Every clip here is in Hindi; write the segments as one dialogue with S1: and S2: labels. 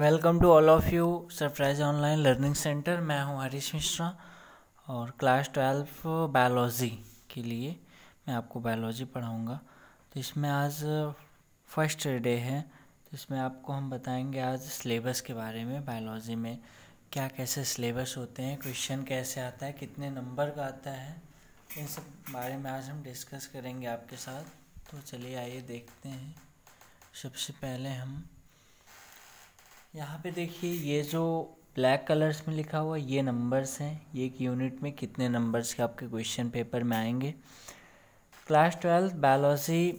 S1: Welcome to all of you surprise online learning centre. मैं हूं हरीश मिश्रा और क्लास 12 बायोलॉजी के लिए मैं आपको बायोलॉजी पढ़ाऊंगा। तो इसमें आज फर्स्ट डे है, तो इसमें आपको हम बताएंगे आज सिलेबस के बारे में। बायोलॉजी में क्या कैसे सिलेबस होते हैं, क्वेश्चन कैसे आता है, कितने नंबर का आता है, इन सब बारे में आज हम डिस्कस करेंगे आपके साथ। तो चलिए आइए देखते हैं। सबसे पहले हम यहाँ पे देखिए, ये जो ब्लैक कलर्स में लिखा हुआ ये नंबर्स हैं। ये एक यूनिट में कितने नंबर्स के आपके क्वेश्चन पेपर में आएंगे। क्लास 12 बायोलॉजी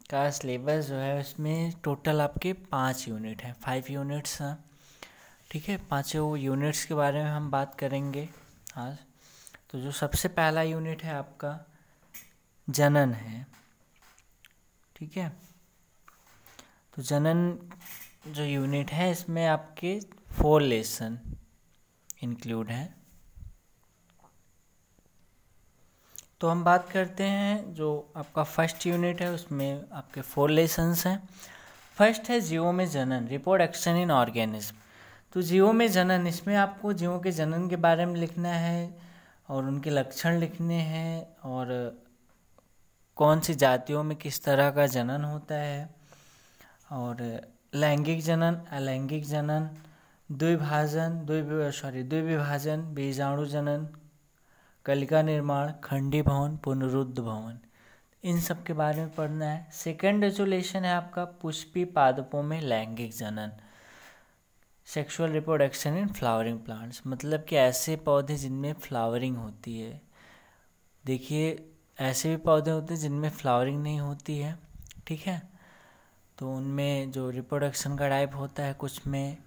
S1: का सिलेबस जो है उसमें टोटल आपके 5 यूनिट हैं, 5 यूनिट्स हैं। ठीक है, 5 यूनिट्स के बारे में हम बात करेंगे आज। तो जो सबसे पहला यूनिट है आपका जनन है। ठीक है, तो जनन जो यूनिट है इसमें आपके 4 लेसन इंक्लूड हैं। तो हम बात करते हैं जो आपका फर्स्ट यूनिट है, उसमें आपके 4 लेसन्स हैं। फर्स्ट है जीवों में जनन, रिप्रोडक्शन इन ऑर्गेनिज्म। तो जीवों में जनन, इसमें आपको जीवों के जनन के बारे में लिखना है और उनके लक्षण लिखने हैं और कौन सी जातियों में किस तरह का जनन होता है, और लैंगिक जनन, अलैंगिक जनन, द्विविभाजन, बीजाणु जनन, कलिका निर्माण, खंडी भवन, पुनरुद्ध भवन, इन सब के बारे में पढ़ना है। सेकेंड जो लेसन है आपका पुष्पी पादपों में लैंगिक जनन, sexual reproduction in flowering plants, मतलब कि ऐसे पौधे जिनमें फ्लावरिंग होती है। देखिए, ऐसे भी पौधे होते हैं जिनमें फ्लावरिंग नहीं होती है। ठीक है, तो उनमें जो रिप्रोडक्शन का टाइप होता है, कुछ में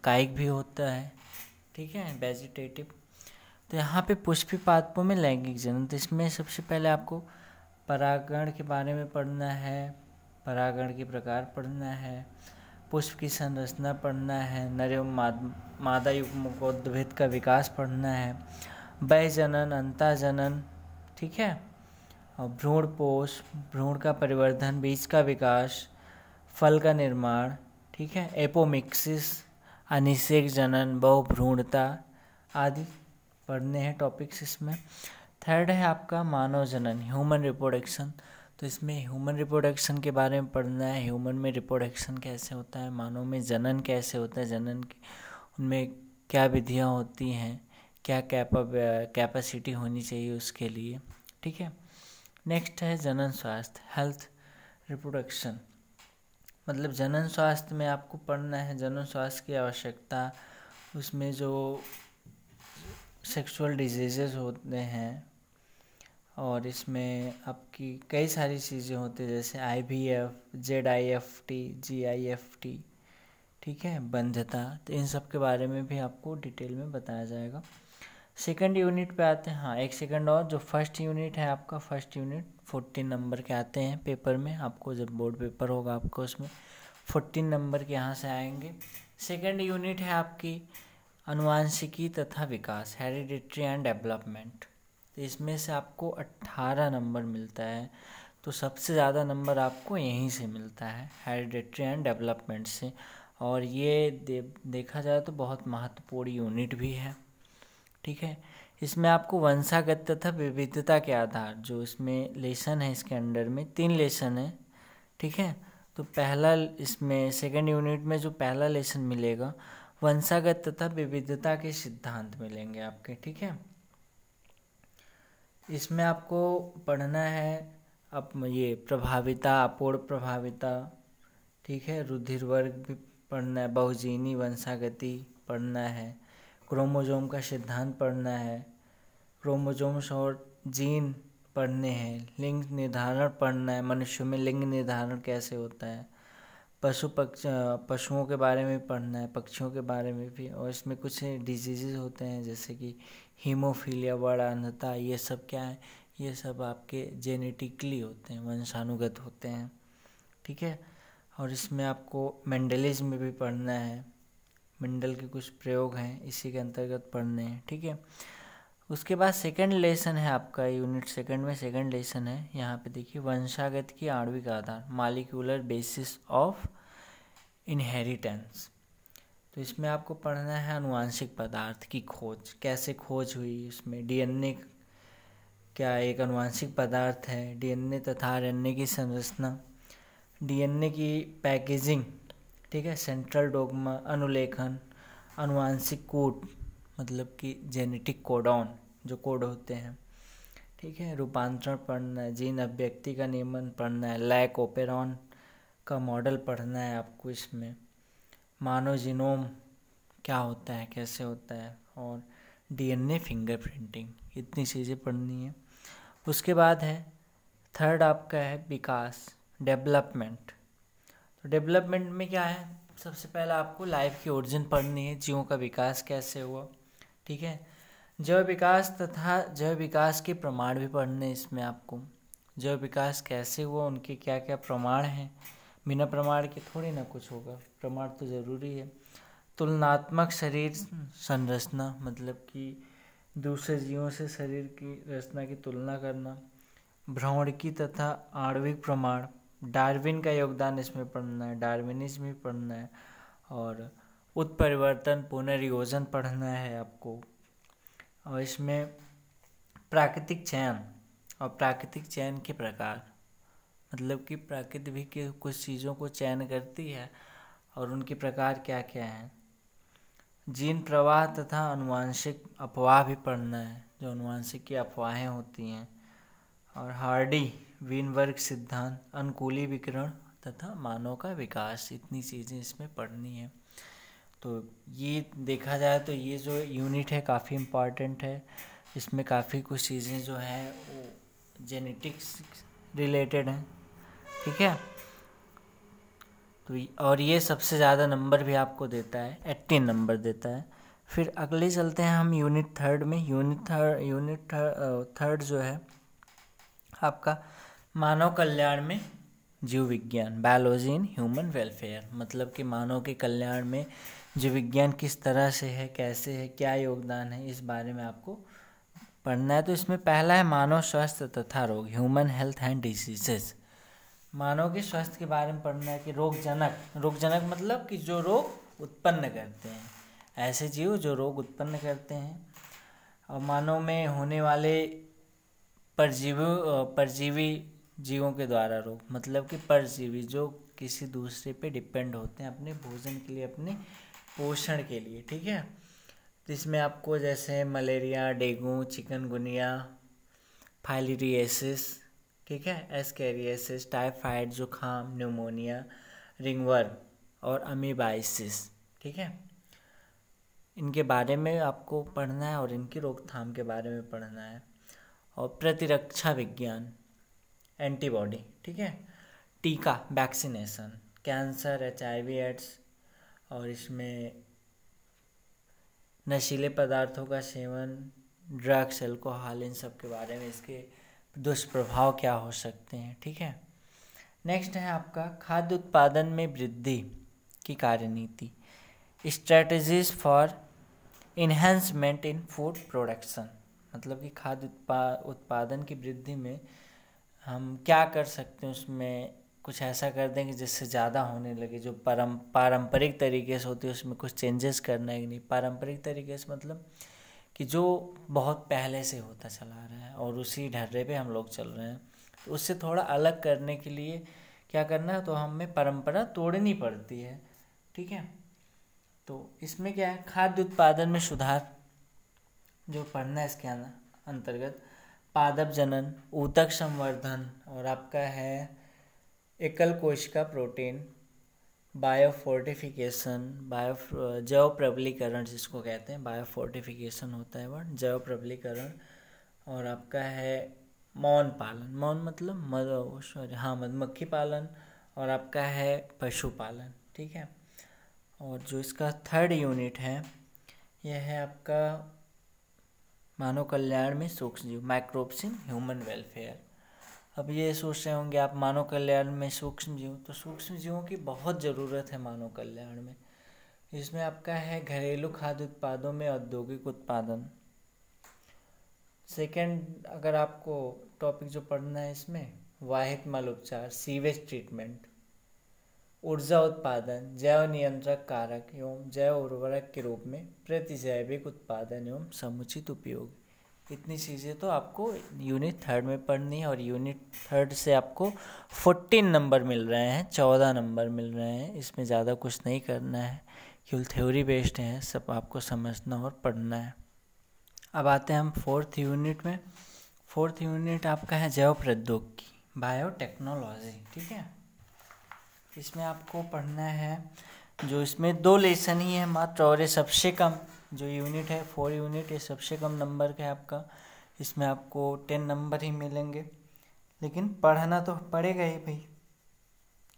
S1: कायिक भी होता है। ठीक है, वेजिटेटिव। तो यहाँ पे पुष्पी पादपों में लैंगिक जनन, तो इसमें सबसे पहले आपको परागण के बारे में पढ़ना है, परागण के प्रकार पढ़ना है, पुष्प की संरचना पढ़ना है, नर एवं मादा युग्मकोद्भिद का विकास पढ़ना है, वय जनन, अंता जनन। ठीक है, और भ्रूण पोष, भ्रूण का परिवर्धन, बीज का विकास, फल का निर्माण। ठीक है, एपोमिक्सिस, अनिषेक जनन, बहुभ्रूणता आदि पढ़ने हैं टॉपिक्स इसमें। थर्ड है आपका मानव जनन, ह्यूमन रिप्रोडक्शन। तो इसमें ह्यूमन रिप्रोडक्शन के बारे में पढ़ना है, ह्यूमन में रिप्रोडक्शन कैसे होता है, मानव में जनन कैसे होता है, जनन की उनमें क्या विधियाँ होती हैं, क्या कैपेसिटी होनी चाहिए उसके लिए। ठीक है, नेक्स्ट है जनन स्वास्थ्य, हेल्थ रिप्रोडक्शन, मतलब जनन स्वास्थ्य में आपको पढ़ना है जनन स्वास्थ्य की आवश्यकता, उसमें जो सेक्सुअल डिजीजेस होते हैं और इसमें आपकी कई सारी चीज़ें होती हैं जैसे IVF, ZIFT, GIFT। ठीक है, बंध्यता, तो इन सब के बारे में भी आपको डिटेल में बताया जाएगा। सेकंड यूनिट पे आते हैं। हाँ, एक सेकंड और, जो फर्स्ट यूनिट है आपका, फर्स्ट यूनिट 14 नंबर के आते हैं पेपर में आपको, जब बोर्ड पेपर होगा आपको उसमें 14 नंबर के यहाँ से आएंगे। सेकंड यूनिट है आपकी अनुवांशिकी तथा विकास, हेरिडिटरी एंड डेवलपमेंट। तो इसमें से आपको 18 नंबर मिलता है, तो सबसे ज़्यादा नंबर आपको यहीं से मिलता है, हेरिडिटरी एंड डेवलपमेंट से। और ये देखा जाए तो बहुत महत्वपूर्ण यूनिट भी है। ठीक है, इसमें आपको वंशागत तथा विविधता के आधार, जो इसमें लेसन है, इसके अंडर में 3 लेसन है। ठीक है, तो पहला इसमें सेकंड यूनिट में जो पहला लेसन मिलेगा, वंशागत तथा विविधता के सिद्धांत मिलेंगे आपके। ठीक है, इसमें आपको पढ़ना है अब ये प्रभाविता, अपूर्ण प्रभाविता। ठीक है, रुधिर वर्ग भी पढ़ना है, बहुजीनी वंशागति पढ़ना है, क्रोमोजोम का सिद्धांत पढ़ना है, क्रोमोजोम्स और जीन पढ़ने हैं, लिंग निर्धारण पढ़ना है, मनुष्यों में लिंग निर्धारण कैसे होता है, पशुओं के बारे में पढ़ना है, पक्षियों के बारे में भी। और इसमें कुछ डिजीज़ होते हैं जैसे कि हीमोफीलिया, बड़ा अंधता, ये सब क्या है, ये सब आपके जेनेटिकली होते हैं, वंशानुगत होते हैं। ठीक है, और इसमें आपको मेंडलिज्म में भी पढ़ना है, मेंडल के कुछ प्रयोग हैं इसी के अंतर्गत पढ़ने हैं। ठीक है, उसके बाद सेकंड लेसन है आपका, यूनिट सेकंड में सेकंड लेसन है। यहाँ पे देखिए, वंशागत की आणविक आधार, मॉलिक्यूलर बेसिस ऑफ इनहेरिटेंस। तो इसमें आपको पढ़ना है आनुवांशिक पदार्थ की खोज, कैसे खोज हुई, इसमें डीएनए क्या एक आनुवांशिक पदार्थ है, डीएनए तथा आरएनए की संरचना, डीएनए की पैकेजिंग, ठीक है, सेंट्रल डोग्मा, अनुलेखन, आनुवांशिक कोड मतलब कि जेनेटिक कोडॉन जो कोड होते हैं, ठीक है, रूपांतरण पढ़ना है, जीन अभिव्यक्ति का नियमन पढ़ना है, लैक ओपेरॉन का मॉडल पढ़ना है आपको, इसमें मानव जीनोम क्या होता है, कैसे होता है, और डीएनए फिंगरप्रिंटिंग, इतनी चीज़ें पढ़नी है। उसके बाद है थर्ड आपका है विकास, डेवलपमेंट। तो डेवलपमेंट में क्या है, सबसे पहले आपको लाइफ की ओरिजिन पढ़नी है, जीवों का विकास कैसे हुआ, ठीक है, जैव विकास तथा जैव विकास के प्रमाण भी पढ़ने हैं इसमें आपको, जैव विकास कैसे हुआ, उनके क्या क्या प्रमाण हैं, बिना प्रमाण के थोड़ी ना कुछ होगा, प्रमाण तो ज़रूरी है। तुलनात्मक शरीर संरचना मतलब कि दूसरे जीवों से शरीर की रचना की तुलना करना, भ्रमणकी तथा आणविक प्रमाण, डार्विन का योगदान इसमें पढ़ना है, डार्विनिज्म भी पढ़ना है, और उत्परिवर्तन पुनर्योजन पढ़ना है आपको, और इसमें प्राकृतिक चयन और प्राकृतिक चयन के प्रकार, मतलब कि प्रकृति भी के कुछ चीज़ों को चयन करती है और उनके प्रकार क्या क्या हैं, जीन प्रवाह तथा अनुवांशिक अपवाह भी पढ़ना है, जो अनुवांशिक की अफवाहें होती हैं, और हार्डी वीनबर्ग सिद्धांत, अनुकूली विकिरण तथा मानव का विकास, इतनी चीज़ें इसमें पढ़नी है। तो ये देखा जाए तो ये जो यूनिट है काफ़ी इम्पॉर्टेंट है, इसमें काफ़ी कुछ चीज़ें जो हैं वो जेनेटिक्स रिलेटेड हैं, ठीक है। तो और ये सबसे ज़्यादा नंबर भी आपको देता है, 18 नंबर देता है। फिर अगले चलते हैं हम यूनिट थर्ड में। यूनिट थर्ड जो है आपका मानव कल्याण में जीव विज्ञान, बायोलॉजी इन ह्यूमन वेलफेयर, मतलब कि मानव के कल्याण में जीव विज्ञान किस तरह से है, कैसे है, क्या योगदान है, इस बारे में आपको पढ़ना है। तो इसमें पहला है मानव स्वास्थ्य तथा रोग, ह्यूमन हेल्थ एंड डिसीजेज, मानव के स्वास्थ्य के बारे में पढ़ना है कि रोगजनक मतलब कि जो रोग उत्पन्न करते हैं, ऐसे जीव जो रोग उत्पन्न करते हैं, और मानव में होने वाले परजीवी जीवों के द्वारा रोग, मतलब कि परजीवी जो किसी दूसरे पे डिपेंड होते हैं अपने भोजन के लिए, अपने पोषण के लिए, ठीक है। तो इसमें आपको जैसे मलेरिया, डेंगू, चिकनगुनिया, फाइलेरियासिस, ठीक है, एस्केरियासिस, टाइफाइड, जुखाम, न्यूमोनिया, रिंगवर्म और अमीबाइसिस, ठीक है, इनके बारे में आपको पढ़ना है और इनकी रोकथाम के बारे में पढ़ना है। और प्रतिरक्षा विज्ञान, एंटीबॉडी, ठीक है, टीका, वैक्सीनेशन, कैंसर, HIV एड्स, और इसमें नशीले पदार्थों का सेवन, ड्रग्स, अल्कोहल, इन सब के बारे में, इसके दुष्प्रभाव क्या हो सकते हैं, ठीक है। नेक्स्ट है आपका खाद्य उत्पादन में वृद्धि की कार्यनीति, strategies for enhancement in food production, मतलब कि खाद्य उत्पादन की वृद्धि में हम क्या कर सकते हैं, उसमें कुछ ऐसा कर दें कि जिससे ज़्यादा होने लगे, जो पारंपरिक तरीके से होती है उसमें कुछ चेंजेस करना है कि नहीं। पारंपरिक तरीके से मतलब कि जो बहुत पहले से होता चला रहा है और उसी ढर्रे पे हम लोग चल रहे हैं, तो उससे थोड़ा अलग करने के लिए क्या करना है, तो हमें परंपरा तोड़नी पड़ती है, ठीक है। तो इसमें क्या है, खाद्य उत्पादन में सुधार जो पढ़ना है इसके अंतर्गत, पादप जनन, ऊतक संवर्धन, और आपका है एकल कोशिका प्रोटीन, बायोफोर्टिफिकेशन, जैव प्रबलीकरण जिसको कहते हैं, बायोफोर्टिफिकेशन होता है वर्ड, जैव प्रबलीकरण, और आपका है मौन पालन, मौन मतलब मधुमक्खी पालन, और आपका है पशुपालन, ठीक है। और जो इसका थर्ड यूनिट है यह है आपका मानव कल्याण में सूक्ष्म जीव, माइक्रोब्स इन ह्यूमन वेलफेयर। अब ये सोच रहे होंगे आप मानव कल्याण में सूक्ष्म जीव, तो सूक्ष्म जीवों की बहुत ज़रूरत है मानव कल्याण में। इसमें आपका है घरेलू खाद्य उत्पादों में औद्योगिक उत्पादन। सेकंड अगर आपको टॉपिक जो पढ़ना है इसमें वाहित मल उपचार, सीवेज ट्रीटमेंट, ऊर्जा उत्पादन, जैव नियंत्रक कारक एवं जैव उर्वरक के रूप में प्रतिजैविक उत्पादन एवं समुचित उपयोग। इतनी चीज़ें तो आपको यूनिट 3 में पढ़नी है, और यूनिट 3 से आपको 14 नंबर मिल रहे हैं, 14 नंबर मिल रहे हैं। इसमें ज़्यादा कुछ नहीं करना है, केवल थ्योरी बेस्ड है, सब आपको समझना और पढ़ना है। अब आते हैं हम 4th यूनिट में। 4th यूनिट आपका है जैव प्रौद्योगिकी, बायोटेक्नोलॉजी। ठीक है, इसमें आपको पढ़ना है, जो इसमें 2 लेसन ही है मात्र, और ये सबसे कम जो यूनिट है 4 यूनिट, ये सबसे कम नंबर का है आपका। इसमें आपको 10 नंबर ही मिलेंगे, लेकिन पढ़ना तो पड़ेगा ही भाई,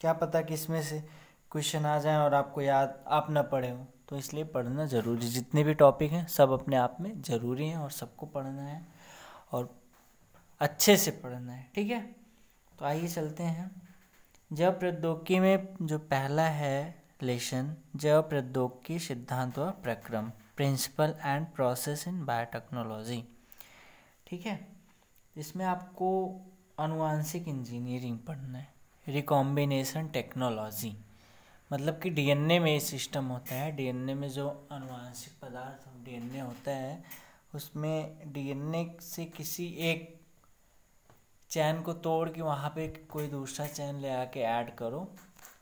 S1: क्या पता कि इसमें से क्वेश्चन आ जाए और आपको याद आप ना पढ़े हो, तो इसलिए पढ़ना ज़रूरी। जितने भी टॉपिक हैं सब अपने आप में ज़रूरी हैं और सबको पढ़ना है और अच्छे से पढ़ना है। ठीक है, तो आइए चलते हैं जैव प्रौद्योगिकी में। जो पहला है लेसन, जैव प्रौद्योगिकी सिद्धांत व प्रक्रम, principle and process in biotechnology. ठीक है, इसमें आपको आनुवांशिक इंजीनियरिंग पढ़ना है, रिकॉम्बिनेशन टेक्नोलॉजी, मतलब कि डीएनए में सिस्टम होता है। डीएनए में जो आनुवांशिक पदार्थ डीएनए होता है, उसमें डीएनए से किसी एक चैन को तोड़ के वहाँ पे कोई दूसरा चैन ले आके ऐड करो।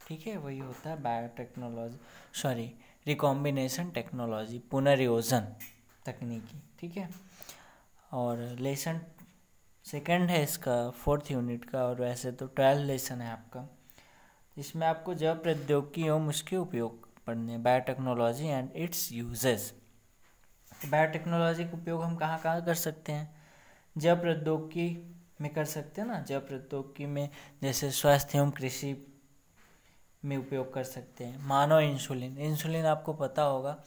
S1: ठीक है, वही होता है बायोटेक्नोलॉजी, रिकॉम्बिनेशन टेक्नोलॉजी, पुनर्योजन तकनीकी। ठीक है, और लेसन सेकंड है इसका 4th यूनिट का, और वैसे तो 12 लेसन है आपका। इसमें आपको जैव प्रौद्योगिकी एवं उसके उपयोग पढ़ने, biotechnology and it's uses. Biotechnology का उपयोग हम कहाँ कहाँ कर सकते हैं? जैव प्रौद्योगिकी में कर सकते हैं ना। जैव प्रौद्योगिकी में जैसे स्वास्थ्य एवं कृषि में उपयोग कर सकते हैं। मानव इंसुलिन, इंसुलिन आपको पता होगा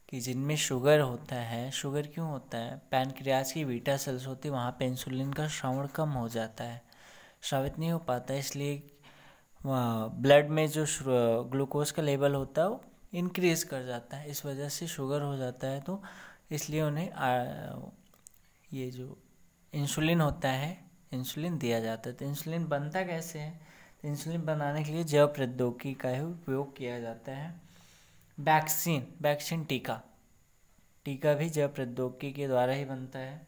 S1: कि जिनमें शुगर होता है, शुगर क्यों होता है? पैनक्रियाज की बीटा सेल्स होती है, वहाँ पे इंसुलिन का श्रवण कम हो जाता है, स्रावित नहीं हो पाता, इसलिए ब्लड में जो ग्लूकोज का लेवल होता है वो इंक्रीज कर जाता है, इस वजह से शुगर हो जाता है। तो इसलिए उन्हें ये जो इंसुलिन होता है, इंसुलिन दिया जाता है। तो इंसुलिन बनता कैसे है? तो इंसुलिन बनाने के लिए जैव प्रौद्योगिकी का ही उपयोग किया जाता है। वैक्सीन टीका भी जैव प्रौद्योगिकी के द्वारा ही बनता है।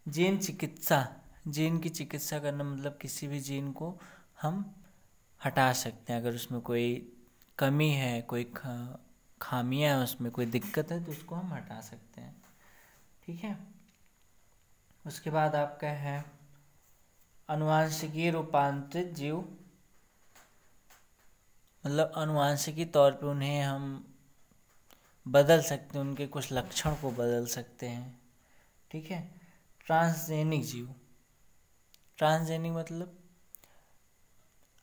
S1: जीन की चिकित्सा करना, मतलब किसी भी जीन को हम हटा सकते हैं। अगर उसमें कोई कमी है, कोई खामियां है, उसमें कोई दिक्कत है, तो उसको हम हटा सकते हैं। ठीक है, उसके बाद आपका है अनुवांशिकी रूपांतरित जीव, मतलब अनुवांशिकी तौर पे उन्हें हम बदल सकते हैं, उनके कुछ लक्षण को बदल सकते हैं। ठीक है, ट्रांसजेनिक मतलब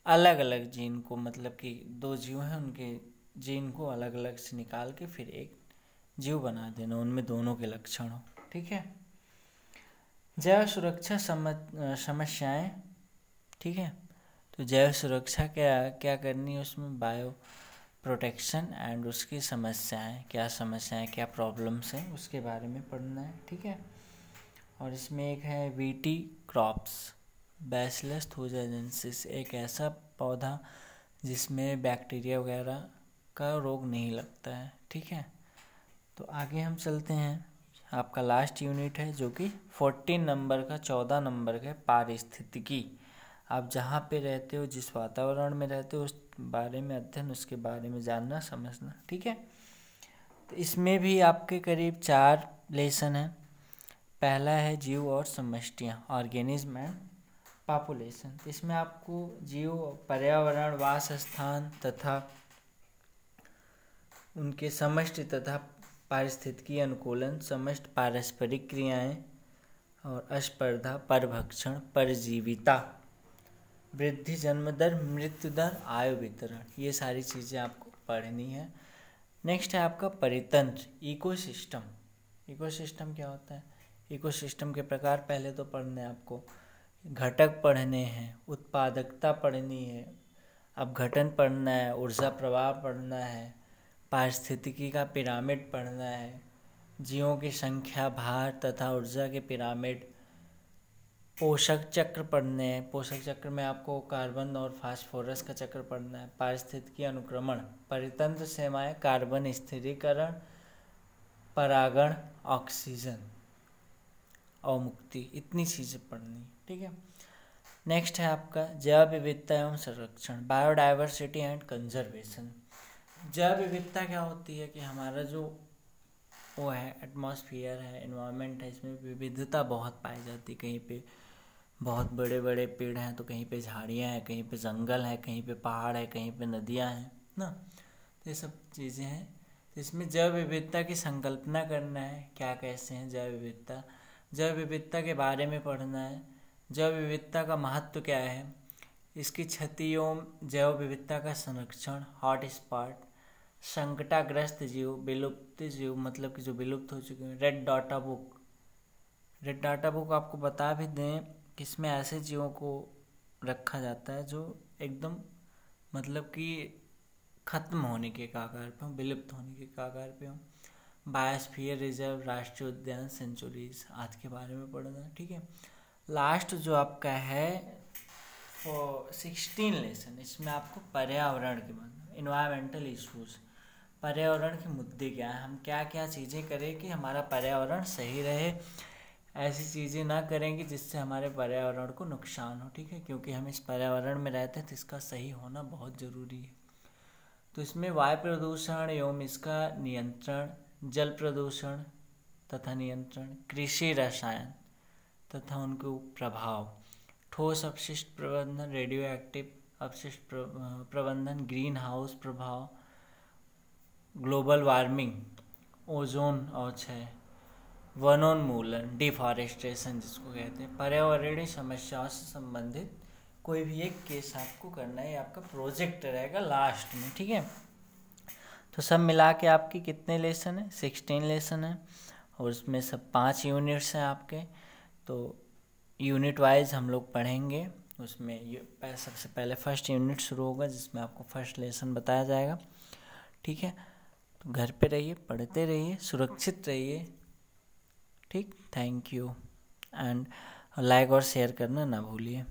S1: अलग अलग जीन को, मतलब कि 2 जीव हैं, उनके जीन को अलग अलग से निकाल के फिर एक जीव बना देना, उनमें दोनों के लक्षण हो। ठीक है, जैव सुरक्षा समस्याएं। ठीक है, तो जैव सुरक्षा क्या करनी है उसमें? बायो प्रोटेक्शन एंड उसकी समस्याएं, क्या प्रॉब्लम्स हैं, उसके बारे में पढ़ना है। ठीक है, और इसमें एक है वीटी क्रॉप्स, बैसिलस थूजाजेंसिस, एक ऐसा पौधा जिसमें बैक्टीरिया वगैरह का रोग नहीं लगता है। ठीक है, तो आगे हम चलते हैं। आपका लास्ट यूनिट है जो कि 14 नंबर का, 14 नंबर का पारिस्थितिकी। आप जहाँ पे रहते हो, जिस वातावरण में रहते हो, उस बारे में अध्ययन, उसके बारे में जानना समझना। ठीक है, तो इसमें भी आपके करीब 4 लेसन हैं। पहला है जीव और समष्टियाँ, ऑर्गेनिज्म एंड पॉपुलेशन। इसमें आपको जीव, पर्यावरण, वास स्थान तथा उनके समष्टि तथा पारिस्थितिकी अनुकूलन, समष्ट पारस्परिक क्रियाएं और अस्पर्धा, परभक्षण, परजीविता, वृद्धि, जन्म दर, मृत्यु दर, आयु वितरण, ये सारी चीज़ें आपको पढ़नी है। नेक्स्ट है आपका परितंत्र, इकोसिस्टम क्या होता है? इकोसिस्टम के प्रकार पहले तो पढ़ने हैं आपको, घटक पढ़ने हैं, उत्पादकता पढ़नी है, अपघटन पढ़ना है, ऊर्जा प्रवाह पढ़ना है, पारिस्थितिकी का पिरामिड पढ़ना है, जीवों की संख्या, भार तथा ऊर्जा के पिरामिड, पोषक चक्र पढ़ने हैं। पोषक चक्र में आपको कार्बन और फास्फोरस का चक्र पढ़ना है। पारिस्थितिकी अनुक्रमण, परितंत्र सेवाएं, कार्बन स्थिरीकरण, परागण, ऑक्सीजन, अवमुक्ति, इतनी चीज़ें पढ़नी, ठीक है। नेक्स्ट है आपका जैव विविधता एवं संरक्षण, बायोडाइवर्सिटी एंड कंजर्वेशन। जैव विविधता क्या होती है कि हमारा जो वो है एटमॉस्फेयर है, एनवायरनमेंट है, इसमें विविधता बहुत पाई जाती है। कहीं पे बहुत बड़े बड़े पेड़ हैं तो कहीं पे झाड़ियाँ हैं, कहीं पे जंगल है, कहीं पे पहाड़ है, कहीं पे नदियाँ हैं ना। तो ये सब चीज़ें हैं। तो इसमें जैव विविधता की संकल्पना करना है, क्या कैसे हैं जैव विविधता, जैव विविधता के बारे में पढ़ना है। जैव विविधता का महत्व क्या है, इसकी क्षतियों, जैव विविधता का संरक्षण, हॉट स्पॉट, संकटाग्रस्त जीव, विलुप्त जीव मतलब कि जो विलुप्त हो चुके हैं। Red data book, red data book आपको बता भी दें कि इसमें ऐसे जीवों को रखा जाता है जो एकदम मतलब कि खत्म होने के कगार पे हों, विलुप्त होने के कगार पे हों। बायोस्फीयर रिजर्व, राष्ट्रीय उद्यान, सेंचुरीज आदि के बारे में पढ़ना, ठीक है। लास्ट जो आपका है 16 लेसन, इसमें आपको पर्यावरण के मतलब इन्वायरमेंटल इश्यूज, पर्यावरण के मुद्दे क्या हैं, हम क्या क्या चीज़ें करें कि हमारा पर्यावरण सही रहे, ऐसी चीज़ें ना करेंगे जिससे हमारे पर्यावरण को नुकसान हो, ठीक है। क्योंकि हम इस पर्यावरण में रहते हैं तो इसका सही होना बहुत ज़रूरी है। तो इसमें वायु प्रदूषण एवं इसका नियंत्रण, जल प्रदूषण तथा नियंत्रण, कृषि रसायन तथा उनके प्रभाव, ठोस अपशिष्ट प्रबंधन, रेडियो एक्टिव अपशिष्ट प्रबंधन, ग्रीन हाउस प्रभाव, ग्लोबल वार्मिंग, ओजोन अवक्षय, वनोन्मूलन, डिफॉरेस्टेशन जिसको कहते हैं, पर्यावरणीय समस्याओं से संबंधित कोई भी एक केस आपको करना है, आपका प्रोजेक्ट रहेगा लास्ट में, ठीक है। तो सब मिला के आपकी कितने लेसन है, 16 लेसन है और उसमें सब 5 यूनिट्स हैं आपके। तो यूनिट वाइज हम लोग पढ़ेंगे। उसमें सबसे पहले फर्स्ट यूनिट शुरू होगा जिसमें आपको फर्स्ट लेसन बताया जाएगा, ठीक है। तो घर पे रहिए, पढ़ते रहिए, सुरक्षित रहिए, ठीक। थैंक यू एंड लाइक और शेयर करना ना भूलिए।